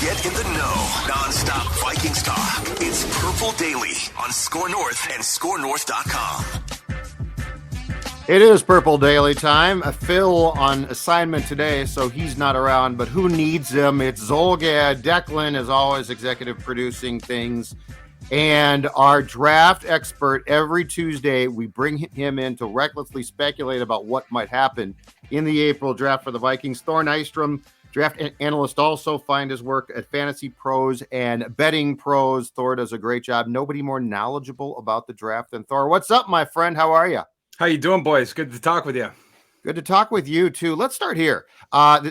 Get in the know. Non-stop Vikings talk. It's Purple Daily on Score North and ScoreNorth.com. It is Purple Daily time. Phil on assignment today, so he's not around, but who needs him? It's Zolgad. Declan is always executive producing things. And our draft expert, every Tuesday, we bring him in to recklessly speculate about what might happen in the April draft for the Vikings. Thor Nystrom, draft analyst, also find his work at Fantasy Pros and Betting Pros. Thor does a great job. Nobody more knowledgeable about the draft than Thor. What's up, my friend? How are you? How you doing, boys? Good to talk with you. Good to talk with you, too. Let's start here.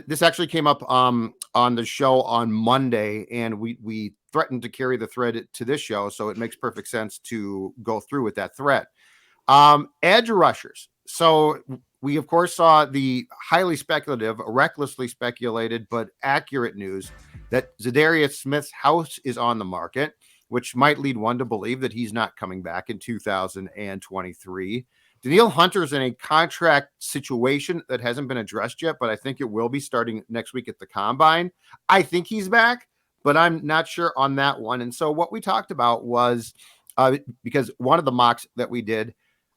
This actually came up on the show on Monday, and we threatened to carry the thread to this show, so it makes perfect sense to go through with that thread. Edge rushers. So we, of course, saw the highly speculative, recklessly speculated, but accurate news that Za'Darius Smith's house is on the market, which might lead one to believe that he's not coming back in 2023. Danielle Hunter's in a contract situation that hasn't been addressed yet, but I think it will be starting next week at the Combine. I think he's back, but I'm not sure on that one. And so what we talked about was, because one of the mocks that we did,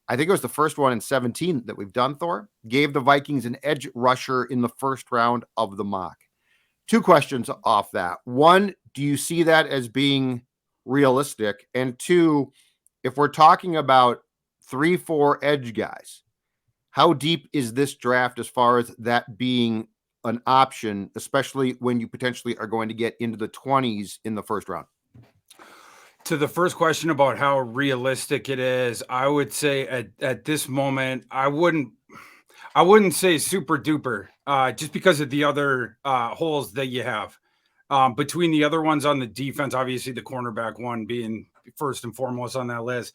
I think it was the first one in 17 that we've done, Thor, gave the Vikings an edge rusher in the first round of the mock. Two questions off that. One, do you see that as being realistic? And two, if we're talking about 3-4 edge guys, how deep is this draft as far as that being an option, especially when you potentially are going to get into the 20s in the first round? To the first question about how realistic it is, I would say at this moment, I wouldn't say super duper, just because of the other holes that you have. Between the other ones on the defense, obviously the cornerback one being first and foremost on that list.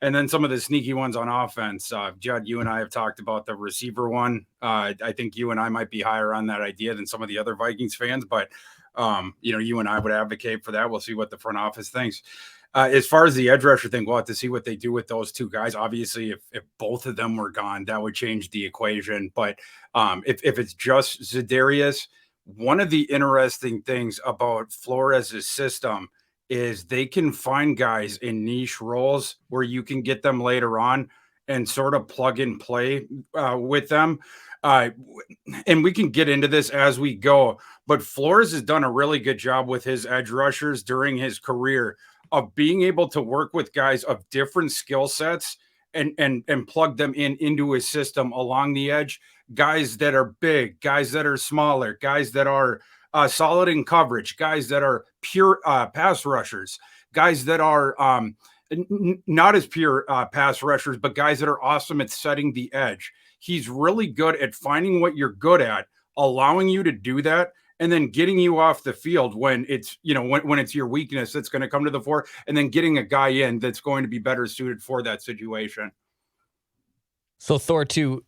And then some of the sneaky ones on offense. Judd, you and I have talked about the receiver one. I think you and I might be higher on that idea than some of the other Vikings fans, but you and I would advocate for that. We'll see what the front office thinks. As far as the edge rusher thing, we'll have to see what they do with those two guys. Obviously, if both of them were gone, that would change the equation. But if it's just Za'Darius, one of the interesting things about Flores' system is they can find guys in niche roles where you can get them later on and sort of plug and play with them. And we can get into this as we go, but Flores has done a really good job with his edge rushers during his career of being able to work with guys of different skill sets and plug them into his system along the edge. Guys that are big, guys that are smaller, guys that are solid in coverage, guys that are pure pass rushers, guys that are not as pure pass rushers, but guys that are awesome at setting the edge. He's really good at finding what you're good at, allowing you to do that, and then getting you off the field when it's, when it's your weakness that's going to come to the fore, and then getting a guy in that's going to be better suited for that situation. So Thor, too,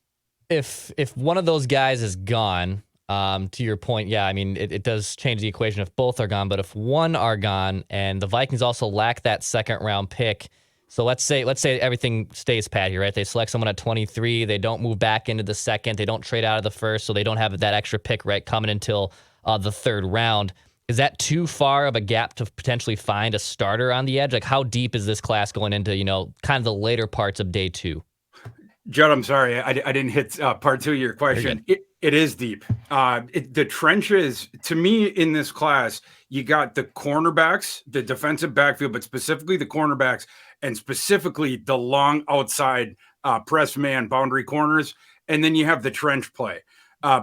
if one of those guys is gone, to your point, yeah, I mean, it does change the equation if both are gone, but if one are gone and the Vikings also lack that second round pick, so let's say everything stays pat here, right? They select someone at 23, they don't move back into the second, they don't trade out of the first, so they don't have that extra pick, right, coming until the third round. Is that too far of a gap to potentially find a starter on the edge? Like, how deep is this class going into, kind of the later parts of day two? Judd, I'm sorry, I didn't hit part two of your question. It is deep. The trenches, to me, in this class, you got the cornerbacks, the defensive backfield, but specifically the cornerbacks, and specifically the long outside press man boundary corners. And then you have the trench play.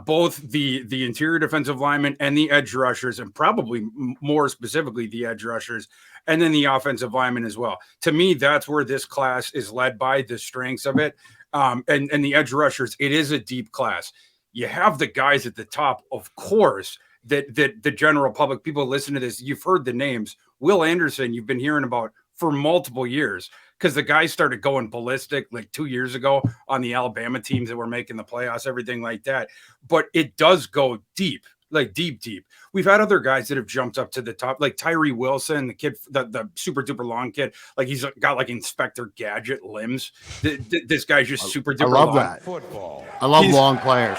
Both the interior defensive linemen and the edge rushers, and probably more specifically the edge rushers, and then the offensive linemen as well. To me, that's where this class is led by, the strengths of it. And the edge rushers, it is a deep class. You have the guys at the top, of course, that the general public, people listen to this, you've heard the names. Will Anderson, you've been hearing about for multiple years, because the guy started going ballistic like 2 years ago on the Alabama teams that were making the playoffs, everything like that. But it does go deep. like deep. We've had other guys that have jumped up to the top, like Tyree Wilson, the kid, the super duper long kid. Like he's got like Inspector Gadget limbs. This guy's just super duper long. I love that. I love long players.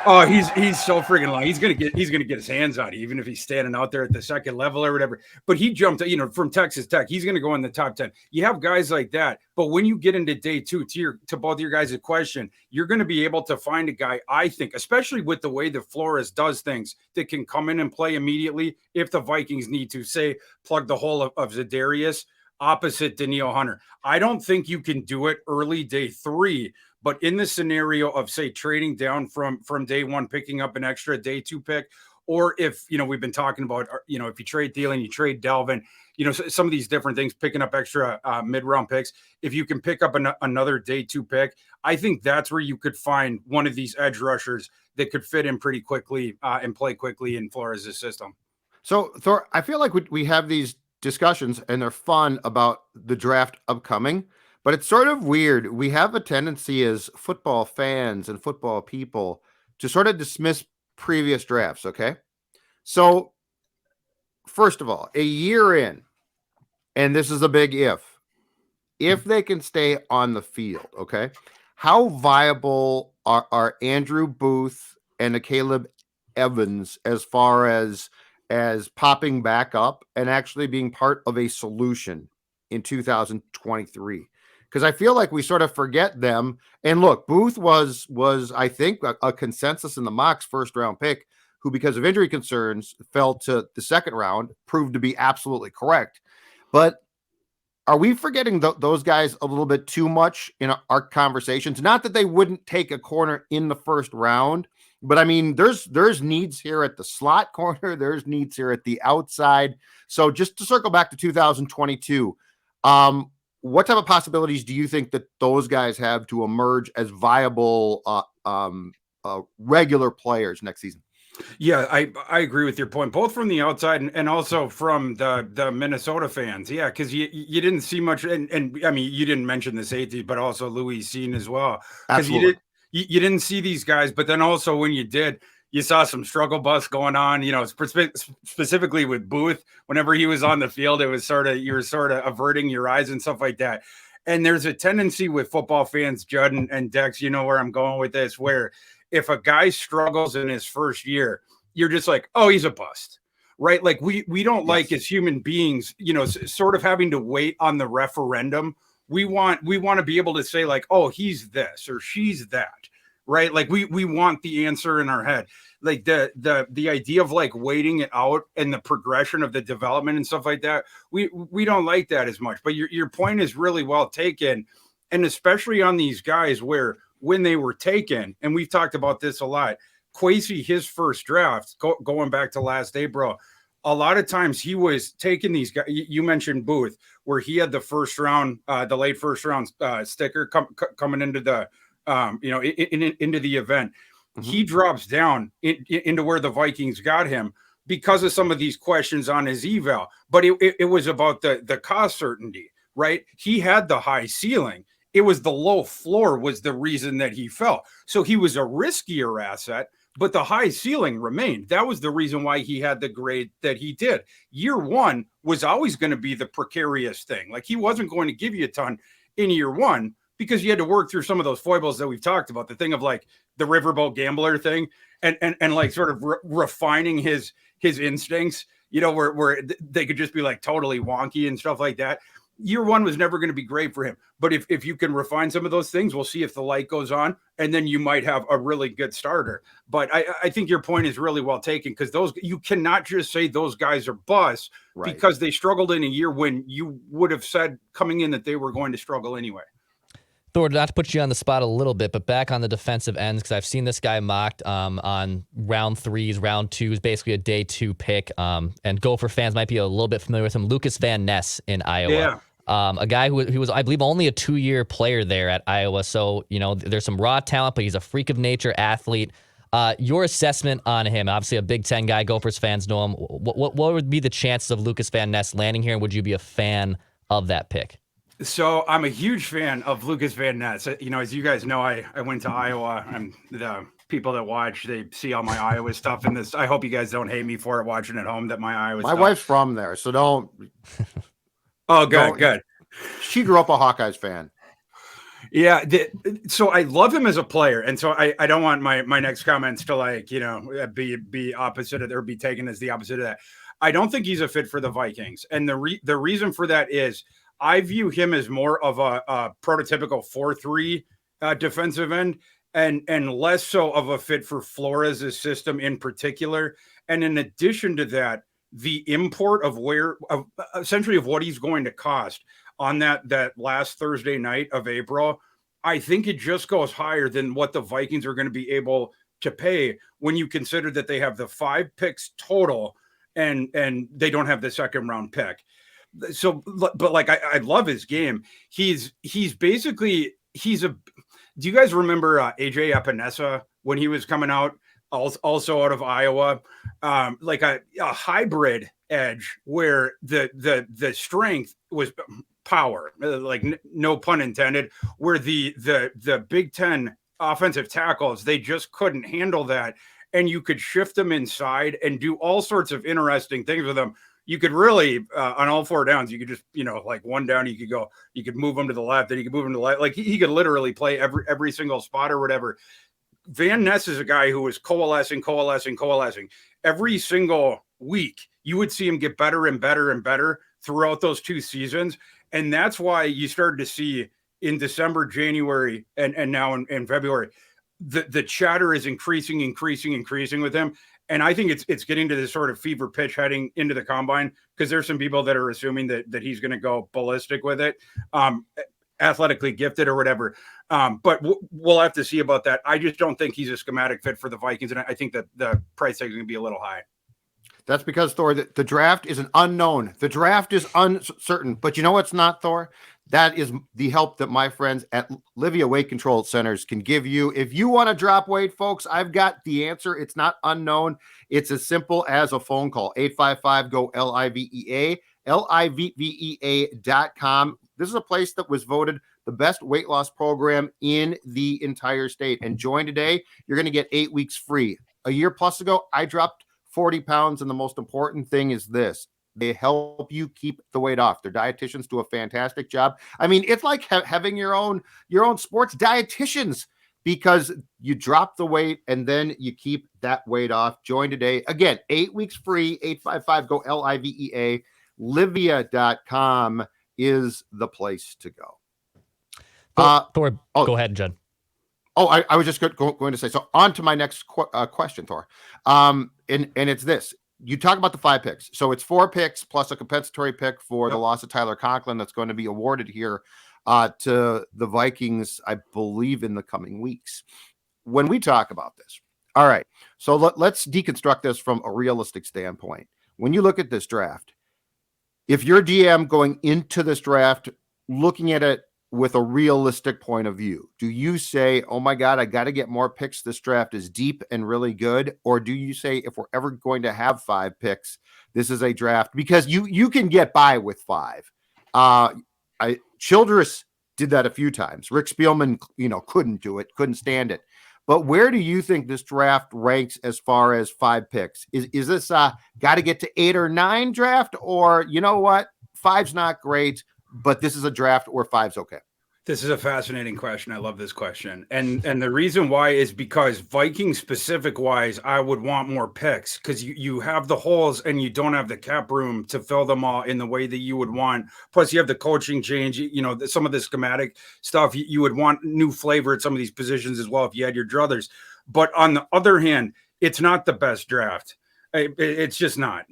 Oh, he's so freaking long. He's gonna get his hands on it, even if he's standing out there at the second level or whatever. But he jumped, from Texas Tech. He's gonna go in the top 10. You have guys like that, but when you get into day two, to both of your guys' question, you're gonna be able to find a guy, I think, especially with the way that Flores does things, that can come in and play immediately if the Vikings need to, say, plug the hole of Za'Darius opposite Danielle Hunter. I don't think you can do it early day 3. But in the scenario of, say, trading down from day 1, picking up an extra day 2 pick, or if, we've been talking about, if you trade Thielen, you trade Dalvin, some of these different things, picking up extra mid-round picks. If you can pick up another day 2 pick, I think that's where you could find one of these edge rushers that could fit in pretty quickly and play quickly in Flores' system. So, Thor, I feel like we have these discussions and they're fun about the draft upcoming. But it's sort of weird. We have a tendency as football fans and football people to sort of dismiss previous drafts, okay? So, first of all, a year in, and this is a big if they can stay on the field, okay? How viable are Andrew Booth and Caleb Evans as far as popping back up and actually being part of a solution in 2023? Because I feel like we sort of forget them. And look, Booth was I think, a consensus in the mocks first round pick, who, because of injury concerns, fell to the second round, proved to be absolutely correct. But are we forgetting those guys a little bit too much in our conversations? Not that they wouldn't take a corner in the first round, but I mean, there's needs here at the slot corner. There's needs here at the outside. So just to circle back to 2022, what type of possibilities do you think that those guys have to emerge as viable regular players next season? Yeah, I agree with your point, both from the outside and also from the Minnesota fans. Yeah, because you didn't see much, and I mean, you didn't mention the safety, but also Louis Seen as well. Because you didn't see these guys, but then also when you did, you saw some struggle bus going on, specifically with Booth. Whenever he was on the field, it was you were sort of averting your eyes and stuff like that. And there's a tendency with football fans, Judd and Dex, you know where I'm going with this, where if a guy struggles in his first year, you're just like, oh, he's a bust, right? Like we don't like, as human beings, sort of having to wait on the referendum. We want to be able to say like, oh, he's this or she's that. Right. Like we want the answer in our head. Like the idea of like waiting it out and the progression of the development and stuff like that. We don't like that as much, but your point is really well taken. And especially on these guys where when they were taken, and we've talked about this a lot, Kwesi, his first draft, going back to last April, a lot of times he was taking these guys. You mentioned Booth, where he had the first round, the late first round sticker coming into the, into the event. Mm-hmm. He drops down into where the Vikings got him because of some of these questions on his eval. But it was about the cost certainty, right? He had the high ceiling. It was the low floor was the reason that he fell. So he was a riskier asset, but the high ceiling remained. That was the reason why he had the grade that he did. Year one was always going to be the precarious thing. Like he wasn't going to give you a ton in year one, because you had to work through some of those foibles that we've talked about, the thing of like the riverboat gambler thing and like sort of refining his instincts, where they could just be like totally wonky and stuff like that. Year one was never going to be great for him. But if you can refine some of those things, we'll see if the light goes on, and then you might have a really good starter. But I think your point is really well taken, because you cannot just say those guys are busts, right, because they struggled in a year when you would have said coming in that they were going to struggle anyway. Thor, not to put you on the spot a little bit, but back on the defensive ends, because I've seen this guy mocked on round 3s, round 2s, basically a day 2 pick. And Gopher fans might be a little bit familiar with him, Lukas Van Ness in Iowa. Yeah. A guy who was, I believe, only a 2-year player there at Iowa. So, there's some raw talent, but he's a freak of nature athlete. Your assessment on him, obviously a Big Ten guy, Gophers fans know him. What would be the chances of Lukas Van Ness landing here? And would you be a fan of that pick? So I'm a huge fan of Lukas Van Ness. As you guys know, I went to Iowa. I'm the people that watch, they see all my Iowa stuff in this. I hope you guys don't hate me for it watching at home that my Iowa My stuff. wife's from there, so don't. Oh, good. She grew up a Hawkeyes fan. Yeah, so I love him as a player, and so I don't want my next comments to like be opposite of or be taken as the opposite of that. I don't think he's a fit for the Vikings, and the reason for that is I view him as more of a prototypical 4-3 defensive end, and less so of a fit for Flores' system in particular. And in addition to that, the import of essentially of what he's going to cost on that last Thursday night of April, I think it just goes higher than what the Vikings are going to be able to pay when you consider that they have the 5 picks total and they don't have the second round pick. So, but like I love his game. He's basically do you guys remember AJ Epinesa when he was coming out, also out of Iowa, like a hybrid edge where the strength was power, like no pun intended, where the Big Ten offensive tackles, they just couldn't handle that. And you could shift them inside and do all sorts of interesting things with them. You could really, on all 4 downs, you could just, like one down, you could move him to the left, then you could move him to the left. Like he could literally play every single spot or whatever. Van Ness is a guy who was coalescing. Every single week, you would see him get better and better and better throughout those 2 seasons. And that's why you started to see in December, January, and now in February, the chatter is increasing with him. And I think it's getting to this sort of fever pitch heading into the combine, because there's some people that are assuming that he's going to go ballistic with it, athletically gifted or whatever. But we'll have to see about that. I just don't think he's a schematic fit for the Vikings. And I think that the price tag is going to be a little high. That's because, Thor, the draft is an unknown. The draft is uncertain. But you know what's not, Thor? That is the help that my friends at Livia Weight Control Centers can give you. If you want to drop weight, folks, I've got the answer. It's not unknown. It's as simple as a phone call. 855-GO-LIVEA, LIVEA.com. This is a place that was voted the best weight loss program in the entire state. And join today. You're going to get 8 weeks free. A year plus ago, I dropped 40 pounds. And the most important thing is this: they help you keep the weight off. Their dietitians do a fantastic job. I mean, it's like having your own sports dietitians, because you drop the weight and then you keep that weight off. Join today. Again, 8 weeks free, 855-GO-LIVEA. Livia.com is the place to go. Thor, go ahead, Judd. Oh, I was just going to say, so on to my next question, Thor. And it's this. You talk about the 5 picks. So it's 4 picks plus a compensatory pick for the loss of Tyler Conklin that's going to be awarded here to the Vikings, I believe, in the coming weeks. When we talk about this, all right, so let's deconstruct this from a realistic standpoint. When you look at this draft, if you're GM going into this draft, looking at it with a realistic point of view, do you say, oh my God, I got to get more picks? This draft is deep and really good. Or do you say, if we're ever going to have 5 picks, this is a draft because you can get by with 5. Childress did that a few times. Rick Spielman, couldn't do it, couldn't stand it. But where do you think this draft ranks as far as 5 picks? Is this got to get to 8 or 9 draft? Or you know what? 5's not great, but this is a draft where 5's okay. This is a fascinating question. I love this question. And the reason why is because Vikings specific wise, I would want more picks, because you have the holes and you don't have the cap room to fill them all in the way that you would want. Plus you have the coaching change, some of the schematic stuff. You would want new flavor at some of these positions as well if you had your druthers. But on the other hand, it's not the best draft. It's just not.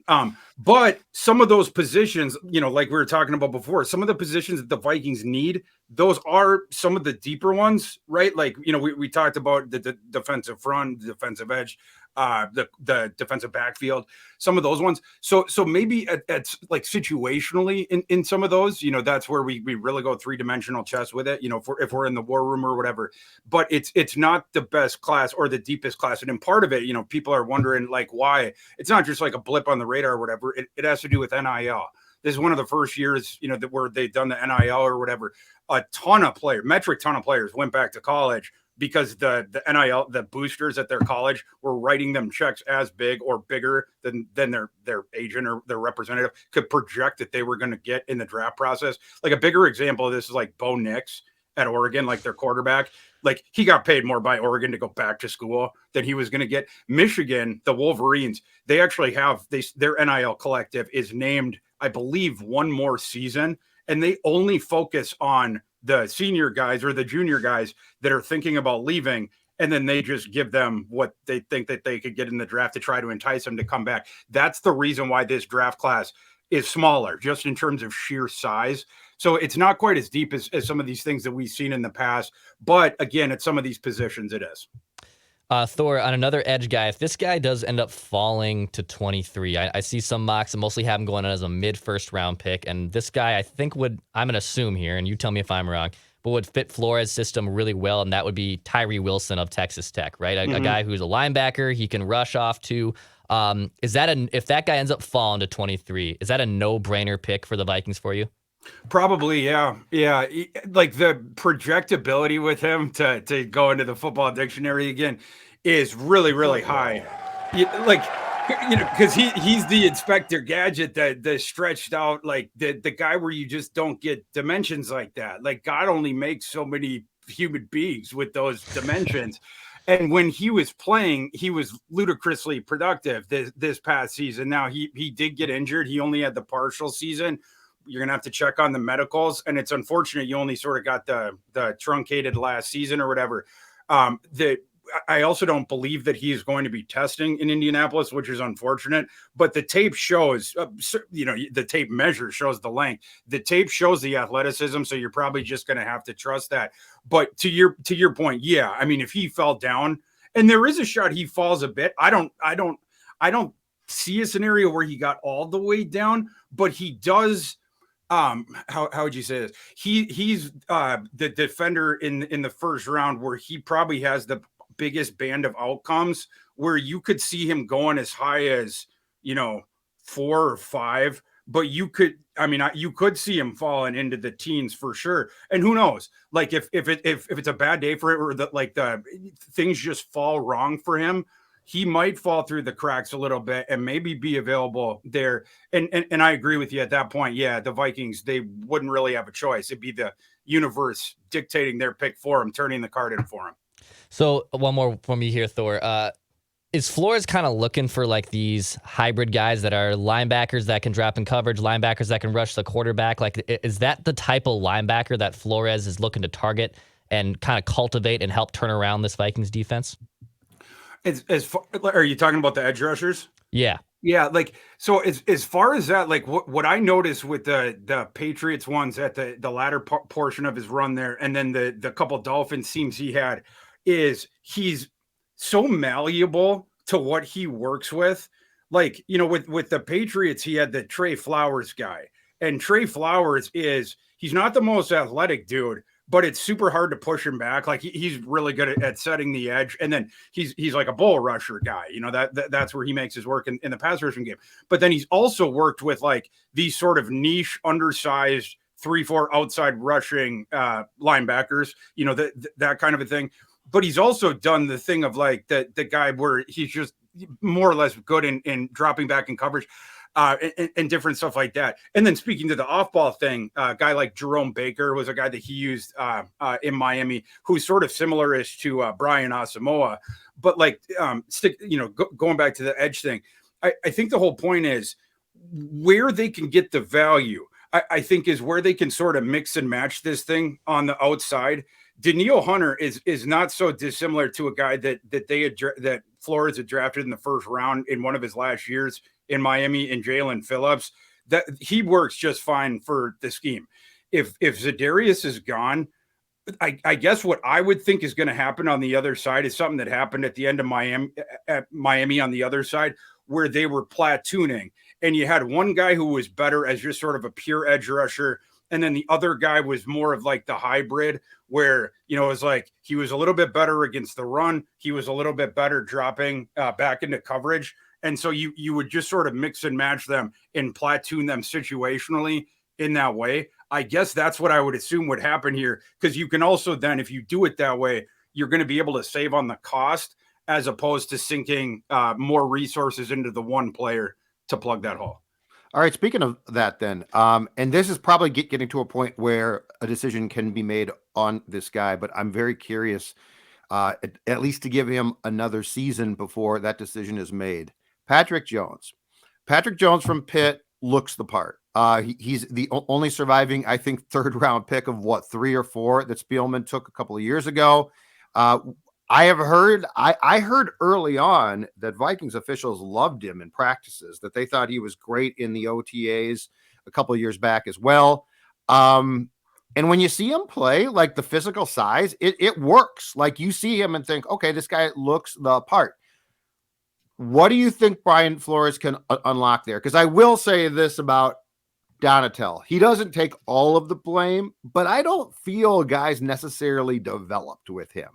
But some of those positions, like we were talking about before, some of the positions that the Vikings need, those are some of the deeper ones, right? Like, we talked about the defensive front, the defensive edge, the defensive backfield, some of those ones. So maybe at like situationally in some of those, that's where we really go 3-dimensional chess with it, if we're in the war room or whatever. But it's not the best class or the deepest class. And in part of it, people are wondering like why. It's not just like a blip on the radar or whatever. It has to do with NIL. This is one of the first years, where they've done the NIL or whatever. A metric ton of players went back to college because the NIL, the boosters at their college were writing them checks as big or bigger than their agent or their representative could project that they were going to get in the draft process. Like a bigger example of this is like Bo Nix at Oregon, like their quarterback. Like he got paid more by Oregon to go back to school than he was going to get. Michigan, the Wolverines, they actually have their NIL collective is named, I believe, one more season, and they only focus on the senior guys or the junior guys that are thinking about leaving. And then they just give them what they think that they could get in the draft to try to entice them to come back. That's the reason why this draft class is smaller, just in terms of sheer size. So it's not quite as deep as some of these things that we've seen in the past. But again, at some of these positions, it is. Thor, on another edge guy, if this guy does end up falling to 23, I see some mocks that mostly have him going on as a mid-first round pick. And this guy, I think I'm going to assume here, and you tell me if I'm wrong, but would fit Flores' system really well, and that would be Tyree Wilson of Texas Tech, right? A guy who's a linebacker, he can rush off to. If that guy ends up falling to 23, is that a no-brainer pick for the Vikings for you? Probably, yeah. Like the projectability with him to go into the football dictionary again is really, really high. Because he's the Inspector Gadget, the stretched out, like the guy where you just don't get dimensions like that. Like God only makes so many human beings with those dimensions. And when he was playing, he was ludicrously productive this past season. Now he did get injured. He only had the partial season. You're going to have to check on the medicals. And it's unfortunate you only sort of got the truncated last season or whatever. I also don't believe that he is going to be testing in Indianapolis, which is unfortunate. But the tape shows, the tape measure shows the length. The tape shows the athleticism, so you're probably just going to have to trust that. But to your point, yeah, I mean, if he fell down, and there is a shot he falls a bit, I don't see a scenario where he got all the way down, but he does. How would you say this? He's the defender in the first round where he probably has the biggest band of outcomes where you could see him going as high as 4 or 5, but you could see him falling into the teens for sure. And who knows, like if it's a bad day for it, or the things just fall wrong for him, he might fall through the cracks a little bit and maybe be available there. And I agree with you at that point. Yeah, the Vikings, they wouldn't really have a choice. It'd be the universe dictating their pick for him, turning the card in for him. So one more from me here, Thor. Is Flores kind of looking for like these hybrid guys that are linebackers that can drop in coverage, linebackers that can rush the quarterback? Like, is that the type of linebacker that Flores is looking to target and kind of cultivate and help turn around this Vikings defense? Are you talking about the edge rushers? Yeah. Yeah, so as far as that, like what I noticed with the Patriots ones at the latter portion of his run there, and then the couple Dolphins teams he had, is he's so malleable to what he works with. Like, with the Patriots, he had the Trey Flowers guy, and Trey Flowers he's not the most athletic dude, but it's super hard to push him back. Like he's really good at setting the edge. And then he's like a bull rusher guy, that's where he makes his work in the pass rushing game. But then he's also worked with like these sort of niche, undersized 3-4 outside rushing linebackers, that kind of a thing. But he's also done the thing of like the guy where he's just more or less good in dropping back in coverage and different stuff like that. And then speaking to the off-ball thing, a guy like Jerome Baker was a guy that he used in Miami, who's sort of similar-ish to Brian Asamoah. But going back to the edge thing, I think the whole point is where they can get the value, I think is where they can sort of mix and match this thing on the outside. Danielle Hunter is not so dissimilar to a guy that Flores had drafted in the first round in one of his last years in Miami, in Jalen Phillips. That he works just fine for the scheme. If Za'Darius is gone, I guess what I would think is going to happen on the other side is something that happened at the end of Miami on the other side, where they were platooning, and you had one guy who was better as just sort of a pure edge rusher, and then the other guy was more of like the hybrid where, it was like he was a little bit better against the run. He was a little bit better dropping back into coverage. And so you would just sort of mix and match them and platoon them situationally in that way. I guess that's what I would assume would happen here, because you can also then, if you do it that way, you're going to be able to save on the cost as opposed to sinking more resources into the one player to plug that hole. All right. Speaking of that, then, and this is probably getting to a point where a decision can be made on this guy, but I'm very curious, at least to give him another season before that decision is made. Patrick Jones. Patrick Jones from Pitt looks the part. He's the only surviving, I think, third round pick of 3 or 4 that Spielman took a couple of years ago. I heard early on that Vikings officials loved him in practices, that they thought he was great in the OTAs a couple of years back as well. And when you see him play, like the physical size, it works. Like you see him and think, okay, this guy looks the part. What do you think Brian Flores can unlock there? Because I will say this about Donatel. He doesn't take all of the blame, but I don't feel guys necessarily developed with him.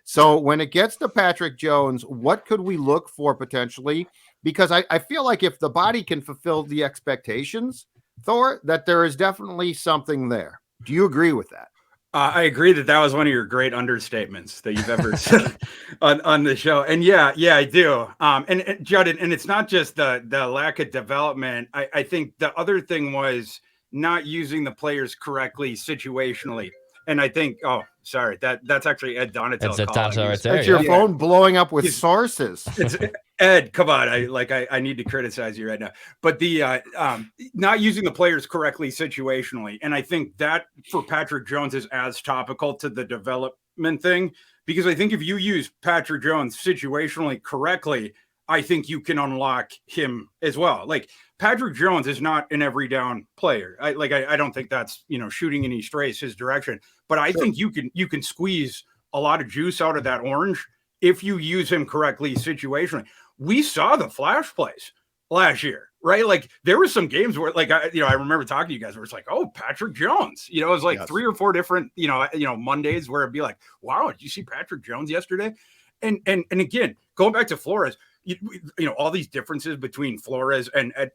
So when it gets to Patrick Jones, what could we look for potentially? Because I feel like if the body can fulfill the expectations, Thor, that there is definitely something there. Do you agree with that? I agree that was one of your great understatements that you've ever said on the show. And yeah, I do. And Judd, and it's not just the lack of development. I think the other thing was not using the players correctly situationally. And I think, sorry, that's actually Ed Donatel. That's Ed Donatel right there. That's your phone blowing up with sources. It's Ed, come on. I need to criticize you right now. But the not using the players correctly situationally. And I think that for Patrick Jones is as topical to the development thing, because I think if you use Patrick Jones situationally correctly, I think you can unlock him as well. Like Patrick Jones is not an every down player. I don't think that's, shooting any strays his direction, but I think you can squeeze a lot of juice out of that orange if you use him correctly situationally. We saw the flash plays last year, right? Like there were some games where I remember talking to you guys where it's like, oh, Patrick Jones, it was like 3 or 4 different, Mondays where it'd be like, wow, did you see Patrick Jones yesterday? And again, going back to Flores, all these differences between Flores and Ed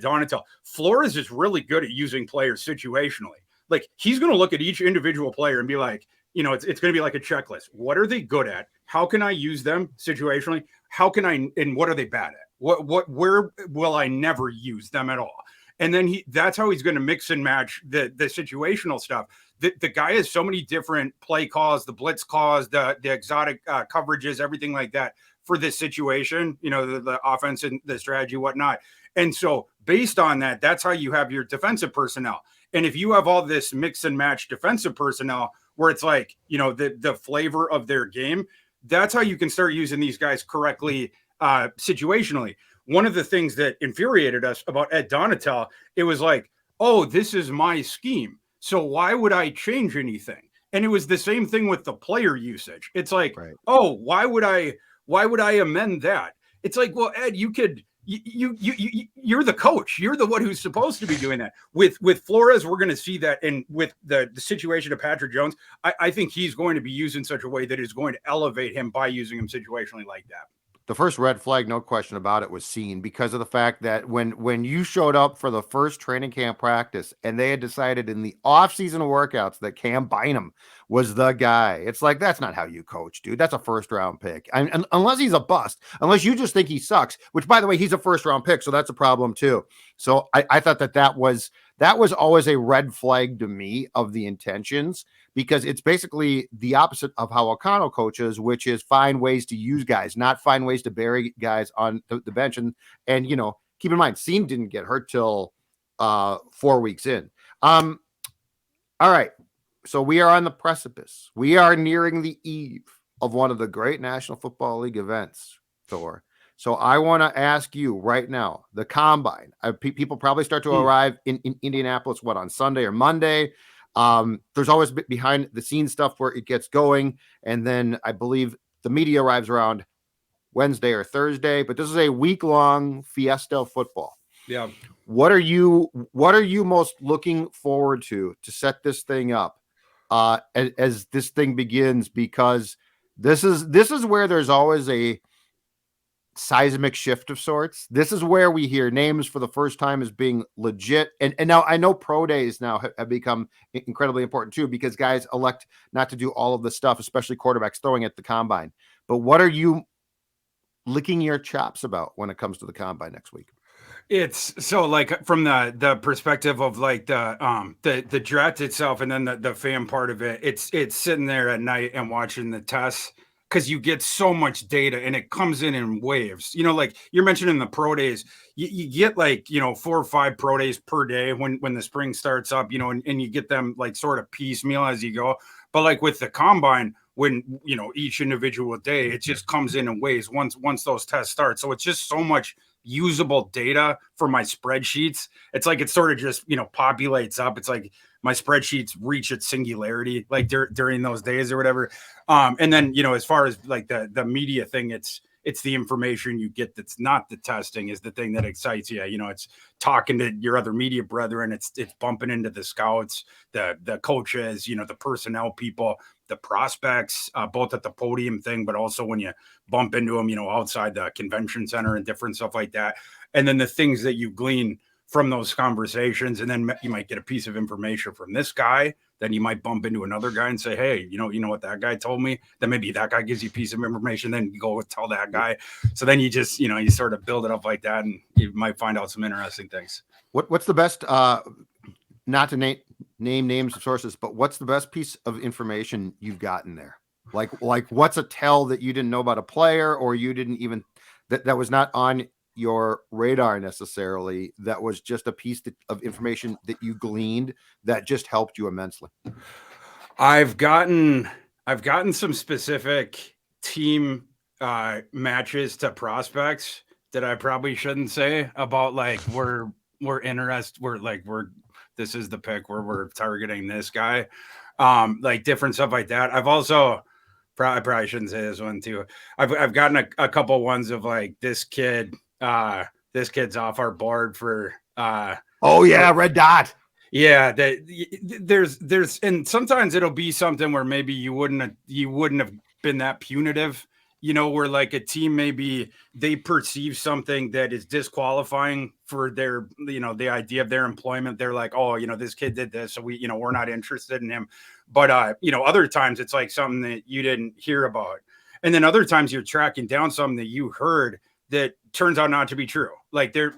Donatel. Flores is really good at using players situationally. Like he's going to look at each individual player and be like, it's going to be like a checklist. What are they good at? How can I use them situationally? And what are they bad at? Where will I never use them at all? And then that's how he's going to mix and match the situational stuff. The guy has so many different play calls, the blitz calls, the exotic coverages, everything like that for this situation, the offense and the strategy, whatnot. And so based on that, that's how you have your defensive personnel. And if you have all this mix and match defensive personnel where it's like, the flavor of their game, that's how you can start using these guys correctly situationally. One of the things that infuriated us about Ed Donatel, it was like, oh, this is my scheme, so why would I change anything? And it was the same thing with the player usage. It's like, right. Oh, why would I amend that? It's like, well, Ed, you're the coach. You're the one who's supposed to be doing that. With Flores, we're going to see that. And with the situation of Patrick Jones, I think he's going to be used in such a way that is going to elevate him by using him situationally like that. The first red flag, no question about it, was seen because of the fact that when you showed up for the first training camp practice and they had decided in the off-season workouts that Cam Bynum was the guy, it's like, that's not how you coach, dude. That's a first-round pick. And unless he's a bust, unless you just think he sucks, which, by the way, he's a first-round pick, so that's a problem too. So I thought that was always a red flag to me of the intentions, because it's basically the opposite of how O'Connell coaches, which is find ways to use guys, not find ways to bury guys on the bench. And keep in mind, Seam didn't get hurt till 4 weeks in. All right. So we are on the precipice. We are nearing the eve of one of the great National Football League events, Thor. So I want to ask you right now, the Combine. People probably start to arrive in Indianapolis, on Sunday or Monday. There's always behind the scenes stuff where it gets going. And then I believe the media arrives around Wednesday or Thursday, but this is a week-long fiesta of football. Yeah. What are you most looking forward to set this thing up as this thing begins? Because this is where there's always a seismic shift of sorts. This is where we hear names for the first time as being legit. And now I know pro days now have become incredibly important too, because guys elect not to do all of the stuff, especially quarterbacks throwing at the Combine. But what are you licking your chops about when it comes to the Combine next week? It's so like from the perspective of like the draft itself, and then the fan part of it. It's sitting there at night and watching the tests because you get so much data and it comes in waves. Like you're mentioning the pro days, you get like 4 or 5 pro days per day when the spring starts up. And you get them like sort of piecemeal as you go. But like with the combine, when each individual day, it just comes in waves once those tests start. So it's just so much usable data for my spreadsheets. It's like it sort of just populates up. It's like my spreadsheets reach its singularity like during those days or whatever. And then as far as like the media thing, it's the information you get that's not the testing is the thing that excites you. It's talking to your other media brethren. It's bumping into the scouts, the coaches, the personnel people, the prospects, both at the podium thing, but also when you bump into them, outside the convention center and different stuff like that. And then the things that you glean from those conversations. And then you might get a piece of information from this guy. Then you might bump into another guy and say, hey, you know what that guy told me? Then maybe that guy gives you a piece of information. Then you go tell that guy. So then you just, you sort of build it up like that, and you might find out some interesting things. What's the best, not to name names of sources, but what's the best piece of information you've gotten there? Like what's a tell that you didn't know about a player, or you didn't even, that was not on your radar necessarily, that was just a piece of information that you gleaned that just helped you immensely? I've gotten some specific team matches to prospects that I probably shouldn't say about, like we're interested, this is the pick where we're targeting this guy, like different stuff like that. I've also I probably shouldn't say this one too. I've gotten a couple ones of like this kid's off our board for red dot. Yeah, there's and sometimes it'll be something where maybe you wouldn't have been that punitive, where like a team, maybe they perceive something that is disqualifying for their, the idea of their employment. They're like, oh, this kid did this, so we're not interested in him. But other times it's like something that you didn't hear about. And then other times you're tracking down something that you heard that turns out not to be true. Like there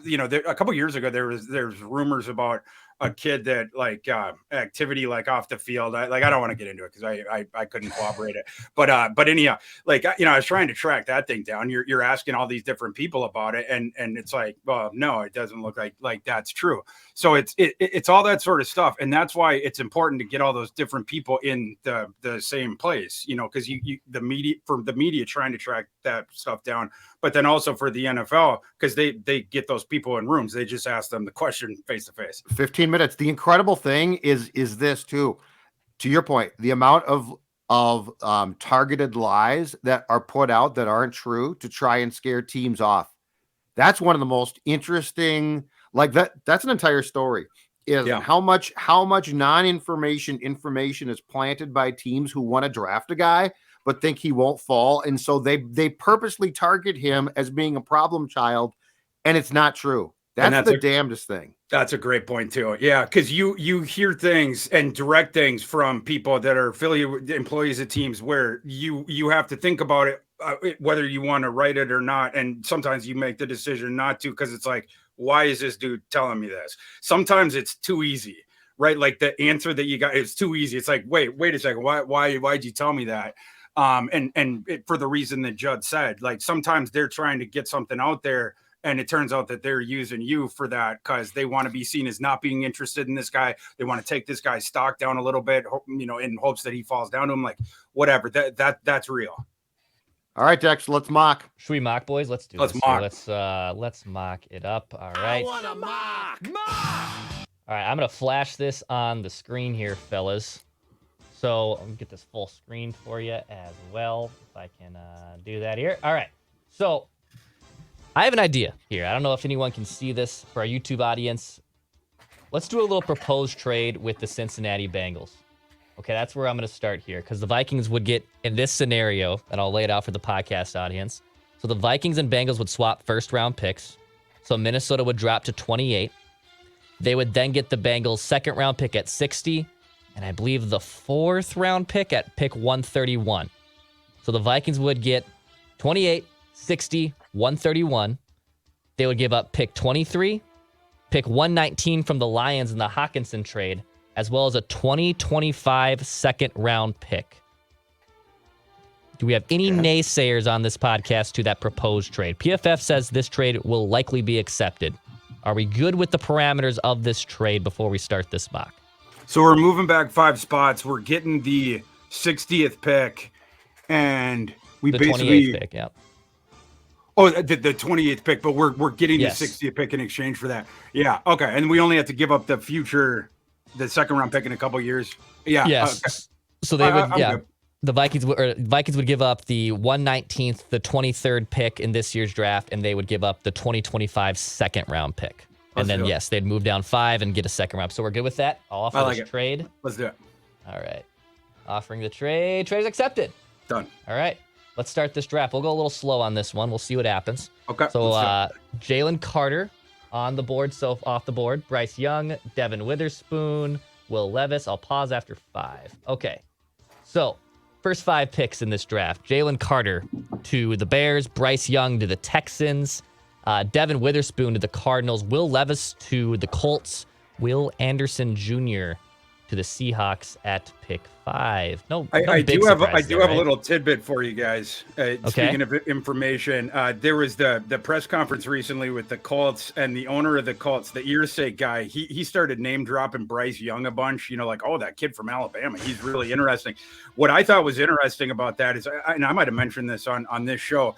a couple of years ago, there was rumors about a kid that like activity like off the field. I don't want to get into it because I couldn't corroborate it. But anyhow, like I was trying to track that thing down. You're asking all these different people about it, and it's like, well, no, it doesn't look like that's true. So it's all that sort of stuff, and that's why it's important to get all those different people in the same place. Because the media trying to track that stuff down, but then also for the NFL, because they get those people in rooms. They just ask them the question face to face. 15 minutes. The incredible thing is this too, to your point, the amount of targeted lies that are put out that aren't true to try and scare teams off. That's one of the most interesting, like that's an entire story, is how much non-information information is planted by teams who want to draft a guy but think he won't fall. And so they purposely target him as being a problem child, and it's not true. That's the damnedest thing. That's a great point too. Yeah, because you hear things and direct things from people that are affiliated with employees of teams where you have to think about it, whether you want to write it or not. And sometimes you make the decision not to, because it's like, why is this dude telling me this? Sometimes it's too easy, right? Like the answer that you got is too easy. It's like, wait a second, why'd you tell me that? For the reason that Judd said, like sometimes they're trying to get something out there, and it turns out that they're using you for that because they want to be seen as not being interested in this guy. They want to take this guy's stock down a little bit, in hopes that he falls down to him. Like whatever, that's real. All right, Dex, let's mock. Should we mock, boys? Let's do this. Let's mock it up. All right. I want to mock. All right, I'm gonna flash this on the screen here, fellas. So I'm gonna get this full screen for you as well, if I can do that here. All right. So I have an idea here. I don't know if anyone can see this for our YouTube audience. Let's do a little proposed trade with the Cincinnati Bengals. Okay, that's where I'm going to start here, because the Vikings would get, in this scenario, and I'll lay it out for the podcast audience. So the Vikings and Bengals would swap first-round picks. So Minnesota would drop to 28. They would then get the Bengals' second-round pick at 60, and I believe the fourth-round pick at pick 131. So the Vikings would get 28, 60, 131. they would give up pick 23, pick 119 from the Lions in the Hawkinson trade, as well as a 2025 second-round pick. Do we have any naysayers on this podcast to that proposed trade? PFF says this trade will likely be accepted. Are we good with the parameters of this trade before we start this mock? So we're moving back 5 spots. We're getting the 60th pick, and we The basically 28th pick, yeah. Oh, the 28th pick, but we're getting Yes. the 60th pick in exchange for that. Yeah, okay, and we only have to give up the second round pick in a couple years. Yeah, Yes. okay. So they would, I'm yeah. good. The Vikings would give up the 119th, the 23rd pick in this year's draft, and they would give up the 2025 second round pick. And Let's then, do it. yes, they'd move down 5 and get a second round. So we're good with that. I'll offer I like this it. trade. Let's do it. All right. Offering the trade. Trade is accepted. Done. All right. Let's start this draft. We'll go a little slow on this one. We'll see what happens. Okay. So let's Jalen Carter on the board, so off the board. Bryce Young, Devin Witherspoon, Will Levis. I'll pause after 5. Okay. So first 5 picks in this draft. Jalen Carter to the Bears, Bryce Young to the Texans, Devin Witherspoon to the Cardinals, Will Levis to the Colts, Will Anderson Jr. to the Seahawks at pick 5. I big do have surprises there, a right? little tidbit for you guys. Speaking of information, there was the press conference recently with the Colts, and the owner of the Colts, the Earsake guy, he started name dropping Bryce Young a bunch. Like, oh, that kid from Alabama, he's really interesting. What I thought was interesting about that is, and I might have mentioned this on this show,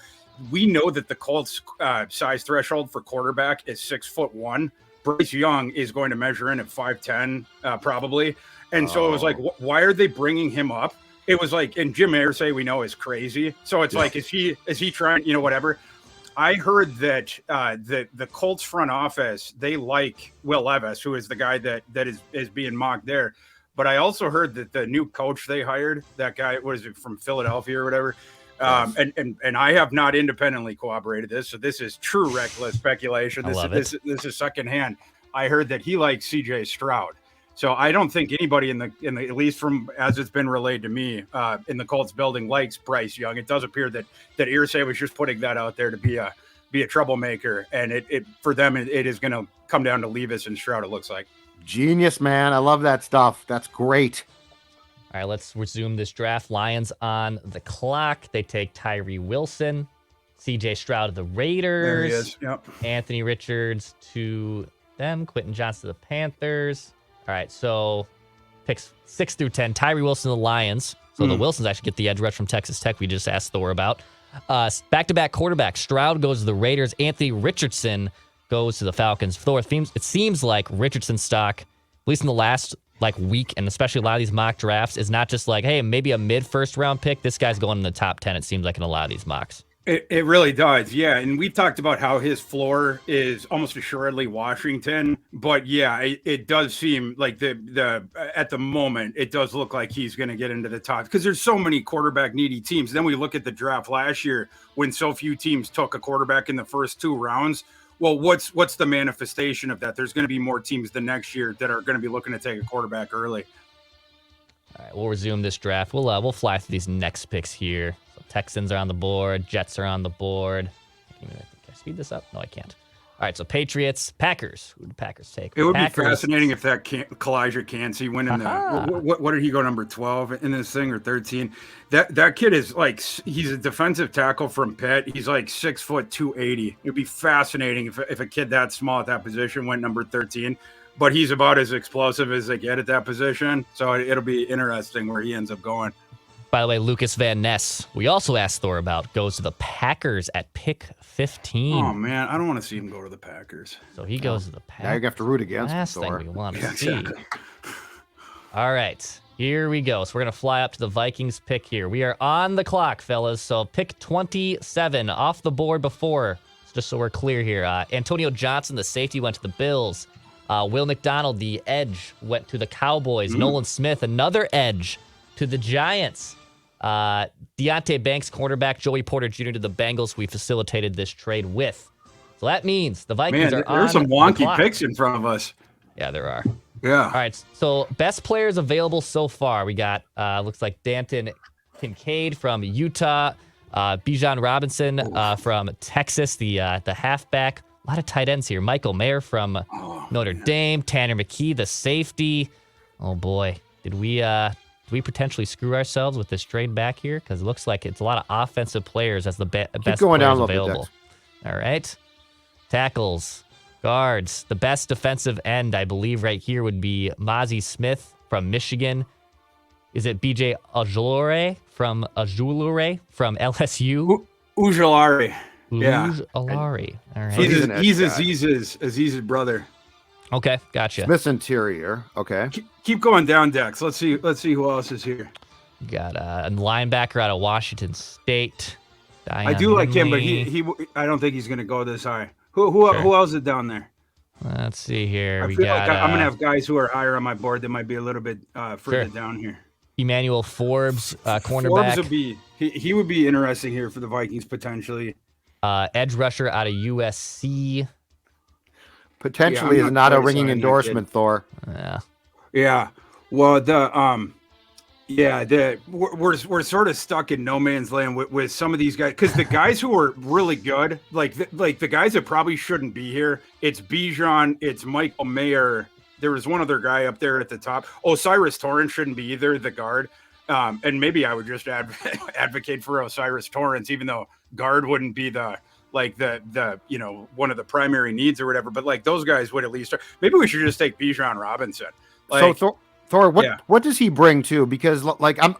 we know that the Colts size threshold for quarterback is 6'1". Bryce Young is going to measure in at 5'10", probably. And so it was like, why are they bringing him up? It was like, and Jim Irsay we know is crazy. So it's like, is he trying, whatever. I heard that the Colts front office, they like Will Levis, who is the guy that is being mocked there. But I also heard that the new coach they hired, that guy, what is it, from Philadelphia or whatever, and I have not independently corroborated this, so this is true reckless speculation. This is secondhand. I heard that he likes CJ Stroud. So I don't think anybody in the at least from as it's been relayed to me in the Colts building likes Bryce Young. It does appear that Irsay was just putting that out there to be a troublemaker, and it for them it is going to come down to Levis and Stroud. It looks like Genius, man. I love that stuff. That's great. All right, let's resume this draft. Lions on the clock. They take Tyree Wilson, CJ Stroud to the Raiders. There he is. Yep. Anthony Richards to them. Quentin Johnson to the Panthers. All right, so picks 6 through 10. Tyree Wilson to the Lions. So the Wilsons actually get the edge rush from Texas Tech we just asked Thor about. Back-to-back quarterback. Stroud goes to the Raiders. Anthony Richardson goes to the Falcons. Thor, it seems like Richardson's stock, at least in the last week, and especially a lot of these mock drafts, is not just like, hey, maybe a mid-first round pick. This guy's going in the top 10, it seems like, in a lot of these mocks. It really does, yeah. And we've talked about how his floor is almost assuredly Washington, but yeah, it does seem like the at the moment it does look like he's going to get into the top because there's so many quarterback needy teams. Then we look at the draft last year when so few teams took a quarterback in the first 2 rounds. Well, what's the manifestation of that? There's going to be more teams the next year that are going to be looking to take a quarterback early. All right, we'll resume this draft. We'll fly through these next picks here. So Texans are on the board. Jets are on the board. Can I speed this up? No, I can't. All right, so Patriots, Packers. Who do Packers take? It would Packers. be fascinating if that Kalijah Cansey went in what did he go, number 12 in this thing, or 13? That kid is like, he's a defensive tackle from Pitt. He's like 6 foot 280. It'd be fascinating if a kid that small at that position went number 13. But he's about as explosive as they get at that position. So it'll be interesting where he ends up going. By the way, Lucas Van Ness, we also asked Thor about, goes to the Packers at pick 15. Oh, man, I don't want to see him go to the Packers. So he goes to the Packers. Now you have to root against Last him, thing Thor. we want to Yeah, see. exactly. All right, here we go. So we're going to fly up to the Vikings pick here. We are on the clock, fellas. So pick 27 off the board before, just so we're clear here. Antonio Johnson, the safety, went to the Bills. Will McDonald, the edge, went to the Cowboys. Nolan Smith, another edge, to the Giants. Deontay Banks, cornerback, Joey Porter Jr. to the Bengals. We facilitated this trade with. So that means the Vikings are on there's some the wonky clock. picks in front of us. Yeah, there are. Yeah. All right, so best players available so far. We got, looks like Danton Kincaid from Utah, Bijan Robinson from Texas, the halfback, lot of tight ends here. Michael Mayer from Notre Dame, Tanner McKee, the safety. Oh boy, did we potentially screw ourselves with this trade back here? Because it looks like it's a lot of offensive players as the best going down players a little bit, available. All right, tackles, guards. The best defensive end, I believe, right here would be Mozzie Smith from Michigan. Is it BJ Ojulari from LSU? Ujulari. Yeah. Ujulari. All right. He's Aziz's brother. Okay, gotcha. Smith's interior. Okay. Keep going down, Dex. Let's see who else is here. Got a linebacker out of Washington State. I do like him, but he I don't think he's going to go this high. Who else is down there? Let's see here. I'm going to have guys who are higher on my board that might be a little bit further down here. Emmanuel Forbes, cornerback. Forbes he would be interesting here for the Vikings potentially. Edge rusher out of USC. Potentially is not a ringing endorsement, Thor. Yeah. Well, we're sort of stuck in no man's land with some of these guys, because the guys who are really good, like the guys that probably shouldn't be here, it's Bijan, it's Michael Mayer. There was one other guy up there at the top. Osiris Torrance shouldn't be either, the guard. And maybe I would just advocate for Osiris Torrance, even though guard wouldn't be the one of the primary needs or whatever. But like those guys would at least start. Maybe we should just take Bijan Robinson. Like, so Thor, what does he bring too? Because like I'm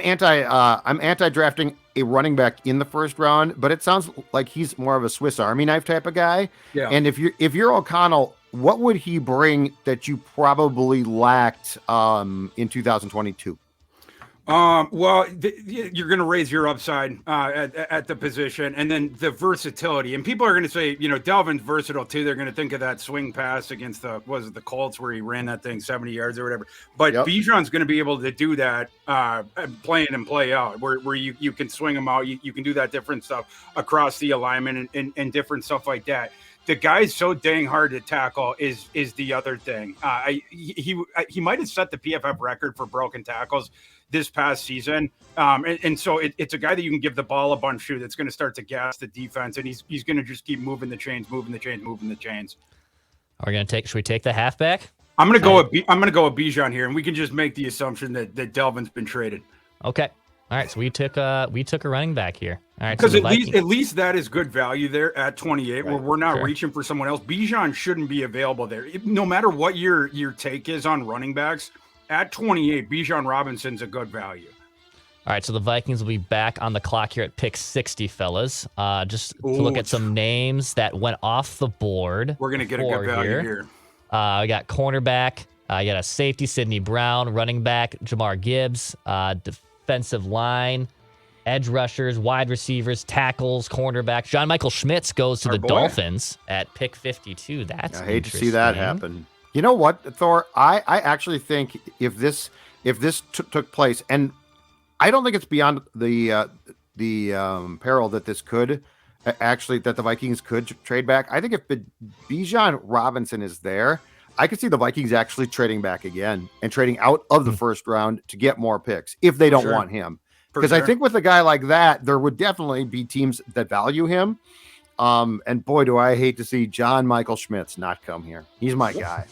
anti drafting a running back in the first round, but it sounds like he's more of a Swiss Army knife type of guy. Yeah. And if you're O'Connell, what would he bring that you probably lacked in 2022? Well, you're going to raise your upside at the position, and then the versatility. And people are going to say, Dalvin's versatile too. They're going to think of that swing pass against the Colts where he ran that thing 70 yards or whatever. But Bijan's going to be able to do that, play in and play out, where you can swing them out. You can do that different stuff across the alignment and different stuff like that. The guy's so dang hard to tackle is the other thing. He might have set the PFF record for broken tackles this past season. And so it's a guy that you can give the ball a bunch to that's going to start to gas the defense, and he's going to just keep moving the chains. Should we take the halfback? I'm going to go with Bijan here, and we can just make the assumption that Delvin's been traded. Okay. All right, so we took a running back here. All right, because so at least that is good value there at 28, where we're not reaching for someone else. Bijan shouldn't be available there, no matter what your take is on running backs. At 28, Bijan Robinson's a good value. All right, so the Vikings will be back on the clock here at pick 60, fellas. Just to look at some names that went off the board. We're gonna get a good value here. We got cornerback. You got a safety, Sidney Brown. Running back, Jamar Gibbs. Defensive line, edge rushers, wide receivers, tackles, cornerbacks. John Michael Schmitz goes to the Dolphins at pick 52. That's I hate to see that happen. You know what, Thor? I actually think if this took place, and I don't think it's beyond the peril that this could actually, that the Vikings could trade back. I think if Bijan Robinson is there, I could see the Vikings actually trading back again and trading out of the first round to get more picks if they don't want him. Because I think with a guy like that, there would definitely be teams that value him. And boy, do I hate to see John Michael Schmitz not come here. He's my guy.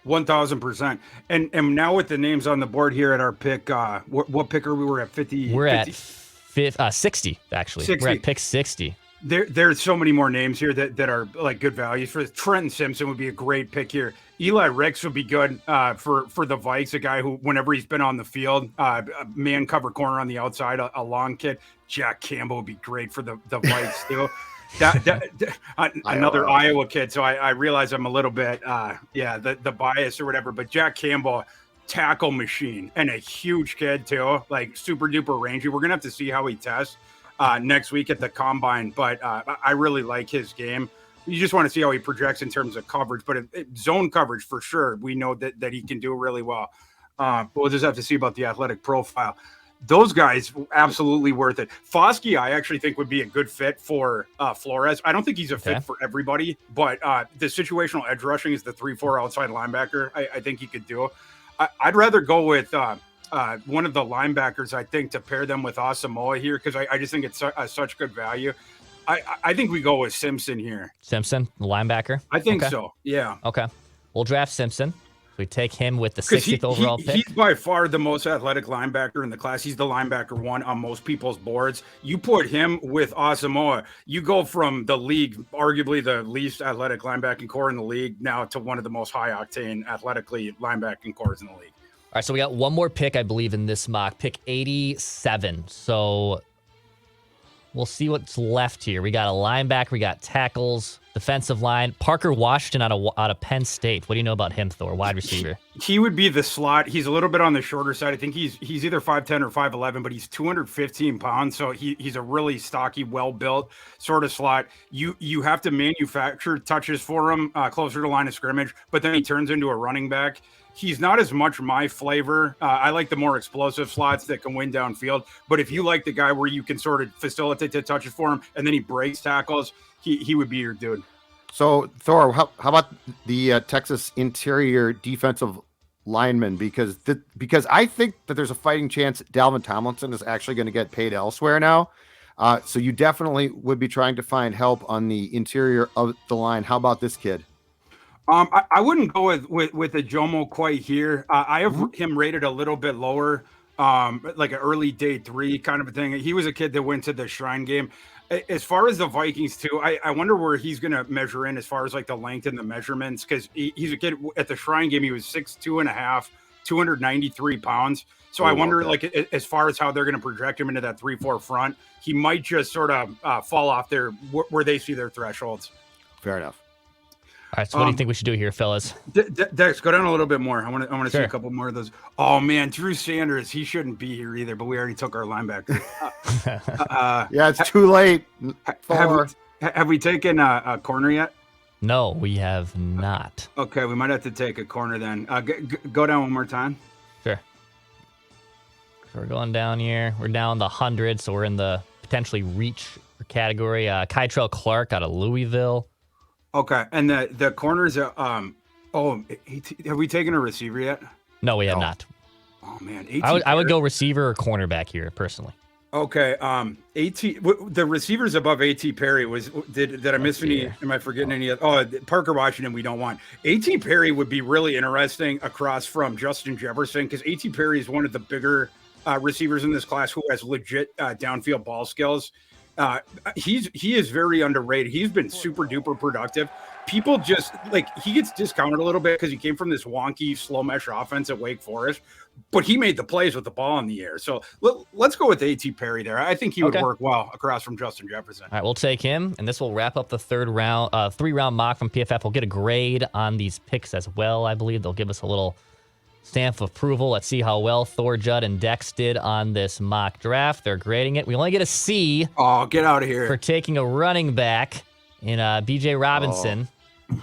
1,000%. And now with the names on the board here at our pick, what pick are we? We're at 50. We're 50? At 60, actually. 60. We're at pick 60. There's so many more names here that are like good values. For Trenton Simpson would be a great pick here. Eli Ricks would be good for the Vikes, a guy who, whenever he's been on the field, man cover corner on the outside, a long kid. Jack Campbell would be great for the Vikes too. Another Iowa kid. So I realize I'm a little bit, the bias or whatever. But Jack Campbell, tackle machine, and a huge kid too, like super duper rangy. We're gonna have to see how he tests next week at the combine, but I really like his game. You just want to see how he projects in terms of coverage, but zone coverage for sure, we know that he can do really well. But we'll just have to see about the athletic profile. Those guys, absolutely worth it. Foskey, I actually think would be a good fit for Flores. I don't think he's a fit for everybody, but the situational edge rushing is the 3-4 outside linebacker. I think he could do. I'd rather go with one of the linebackers, I think, to pair them with Asamoah here, because I just think it's such good value. I think we go with Simpson here. Simpson, the linebacker? I think Okay. so. Yeah. Okay. We'll draft Simpson. We take him with the 60th overall pick. He's by far the most athletic linebacker in the class. He's the linebacker one on most people's boards. You put him with Asamoah, you go from the league, arguably the least athletic linebacking core in the league, now to one of the most high-octane athletically linebacking cores in the league. All right, so we got one more pick, I believe, in this mock. Pick 87. So we'll see what's left here. We got a linebacker. We got tackles, defensive line. Parker Washington out of Penn State. What do you know about him, Thor? Wide receiver. He would be the slot. He's a little bit on the shorter side. I think he's either 5'10 or 5'11, but he's 215 pounds. So he's a really stocky, well-built sort of slot. You have to manufacture touches for him closer to line of scrimmage, but then he turns into a running back. He's not as much my flavor. I like the more explosive slots that can win downfield. But if you like the guy where you can sort of facilitate the touches for him and then he breaks tackles, he would be your dude. So, Thor, how about the Texas interior defensive lineman? Because I think that there's a fighting chance Dalvin Tomlinson is actually going to get paid elsewhere now. So you definitely would be trying to find help on the interior of the line. How about this kid? I wouldn't go with a Jomo quite here. I have him rated a little bit lower, like an early day 3 kind of a thing. He was a kid that went to the Shrine game. As far as the Vikings too, I wonder where he's going to measure in as far as like the length and the measurements, because he's a kid at the Shrine game. He was 6'2.5", 293 pounds. So I wonder, like, as far as how they're going to project him into that 3-4 front, he might just sort of fall off there where they see their thresholds. Fair enough. All right, so what do you think we should do here, fellas? Dex, go down a little bit more. I want to see a couple more of those. Oh man, Drew Sanders, he shouldn't be here either, but we already took our linebacker. Yeah, it's too late. Have we taken a corner yet? No, we have not. Okay, we might have to take a corner then. Go down one more time. Sure. So we're going down here. We're down the 100, so we're in the potentially reach category. Kytrell Clark out of Louisville. Okay, and the corners are, have we taken a receiver yet? No, we have not. Oh man, I would go receiver or cornerback here personally. Okay, the receivers above A.T. Perry did I miss any? Am I forgetting any? Parker Washington we don't want. A.T. Perry would be really interesting across from Justin Jefferson, because A.T. Perry is one of the bigger receivers in this class who has legit downfield ball skills. He is very underrated. He's been super duper productive. People just he gets discounted a little bit because he came from this wonky slow mesh offense at Wake Forest, but he made the plays with the ball in the air. So let's go with A.T. Perry there. I think he would work well across from Justin Jefferson. All right, we'll take him, and this will wrap up the 3-round mock from PFF. We'll get a grade on these picks as well. I believe they'll give us a little stamp of approval. Let's see how well Thor, Judd, and Dex did on this mock draft. They're grading it. We only get a C. Oh, get out of here. For taking a running back in B.J. Robinson.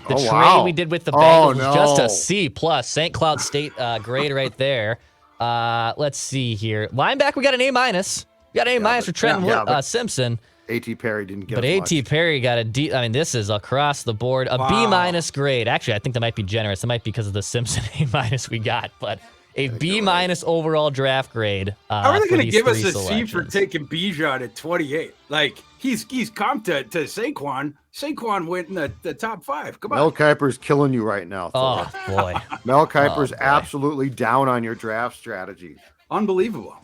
The trade we did with the Bengals was just a C+. St. Cloud State grade right there. Let's see here. Linebacker, we got an A-. We got an A- for Trenton Simpson. A.T. Perry didn't get But A.T. Perry got a D. I mean, this is across the board. A B- grade. Actually, I think that might be generous. It might be because of the Simpson A- we got. But a B- overall draft grade. How are they going to give us a C for taking Bijan at 28? Like, he's comped to Saquon. Saquon went in the top 5. Come on. Mel Kiper's killing you right now. Oh, boy. Mel Kiper's absolutely down on your draft strategy. Unbelievable.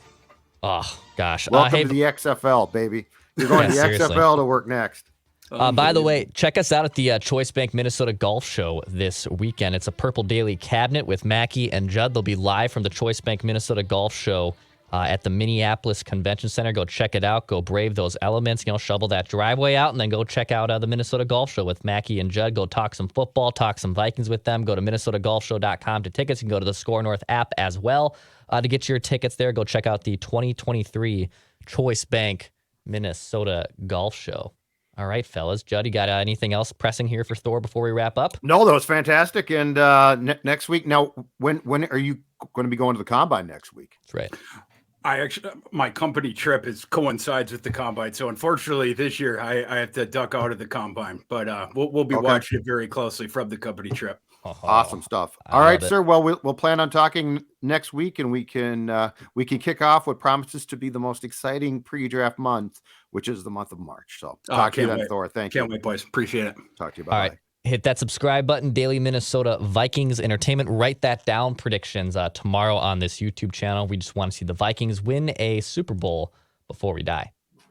Oh, gosh. Welcome to the XFL, baby. You're going to the XFL to work next. By the way, check us out at the Choice Bank Minnesota Golf Show this weekend. It's a Purple Daily Cabinet with Mackie and Judd. They'll be live from the Choice Bank Minnesota Golf Show at the Minneapolis Convention Center. Go check it out. Go brave those elements. Shovel that driveway out, and then go check out the Minnesota Golf Show with Mackie and Judd. Go talk some football, talk some Vikings with them. Go to MinnesotaGolfShow.com to tickets. You can go to the Score North app as well to get your tickets there. Go check out the 2023 Choice Bank Minnesota Golf Show. All right, fellas. Judd, you got anything else pressing here for Thor before we wrap up? No, that was fantastic. And next week, now, when are you going to be going to the Combine next week? That's right. My company trip coincides with the combine, so unfortunately this year I have to duck out of the combine. But we'll be watching it very closely from the company trip. Awesome stuff. I All right, love it. sir. Well, we'll plan on talking next week, and we can kick off what promises to be the most exciting pre-draft month, which is the month of March. So talk to you then, Thor. Thank you. Can't wait, boys. Appreciate it. Talk to you. All Bye. right. Hit that subscribe button. Daily Minnesota Vikings Entertainment. Write that down. Predictions tomorrow on this YouTube channel. We just want to see the Vikings win a Super Bowl before we die.